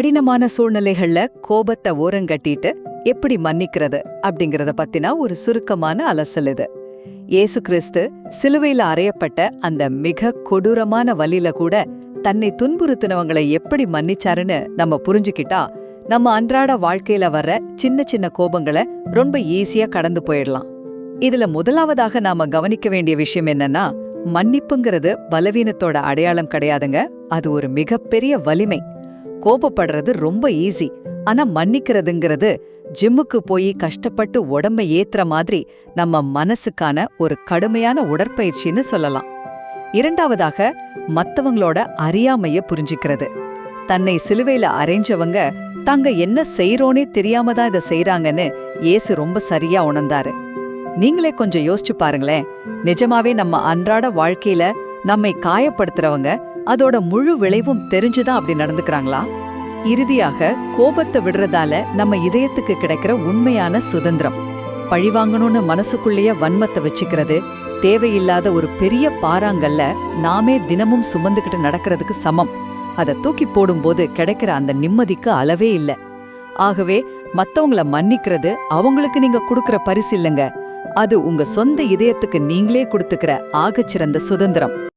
கடினமான சூழ்நிலைகள்ல கோபத்தை ஓரங்கட்டிட்டு எப்படி மன்னிக்கிறது அப்படிங்கறத பத்தினா ஒரு சுருக்கமான அலசல் இது. இயேசு கிறிஸ்து சிலுவையில அறையப்பட்ட அந்த மிக கொடூரமான வலியில கூட தன்னை துன்புறுத்தினவங்களை எப்படி மன்னிச்சாருன்னு நம்ம புரிஞ்சுக்கிட்டா நம்ம அன்றாட வாழ்க்கையில வர்ற சின்ன சின்ன கோபங்களை ரொம்ப ஈஸியா கடந்து போயிடலாம். இதுல முதலாவதாக நாம கவனிக்க வேண்டிய விஷயம் என்னன்னா, மன்னிப்புங்கிறது பலவீனத்தோட அடையாளம் கிடையாதுங்க. அது ஒரு மிகப்பெரிய வலிமை. கோபப்படுறது ரொம்ப ஈஸி, ஆனா மன்னிக்கிறதுங்கிறது ஜிம்முக்கு போய் கஷ்டப்பட்டு உடம்ப ஏத்துற மாதிரி நம்ம மனசுக்கான ஒரு கடுமையான உடற்பயிற்சின்னு சொல்லலாம். இரண்டாவதாக, மத்தவங்களோட அறியாமைய புரிஞ்சுக்கிறது. தன்னை சிலுவையில அறைஞ்சவங்க தாங்க என்ன செய்றோனே தெரியாம தான் இதை செய்றாங்கன்னு இயேசு ரொம்ப சரியா உணர்ந்தாரு. நீங்களே கொஞ்சம் யோசிச்சு பாருங்களேன். நிஜமாவே நம்ம அன்றாட வாழ்க்கையில நம்மை காயப்படுத்துறவங்க அதோட முழு விளைவும் தெரிஞ்சுதான் அப்படி நடந்துக்கிறாங்களா? இறுதியாக, கோபத்தை விடுறதால நம்ம இதயத்துக்கு கிடைக்கிற உண்மையான சுதந்திரம். பழிவாங்கணும்னு மனசுக்குள்ளேயே வன்மத்தை வச்சுக்கிறது தேவையில்லாத ஒரு பெரிய பாறாங்கல்ல நாமே தினமும் சுமந்துக்கிட்டு நடக்கிறதுக்கு சமம். அதை தூக்கி போடும்போது கிடைக்கிற அந்த நிம்மதிக்கு அளவே இல்லை. ஆகவே மத்தவங்கள மன்னிக்கிறது அவங்களுக்கு நீங்க கொடுக்கிற பரிசு இல்லைங்க, அது உங்க சொந்த இதயத்துக்கு நீங்களே கொடுத்துக்கிற ஆகச்சிறந்த சுதந்திரம்.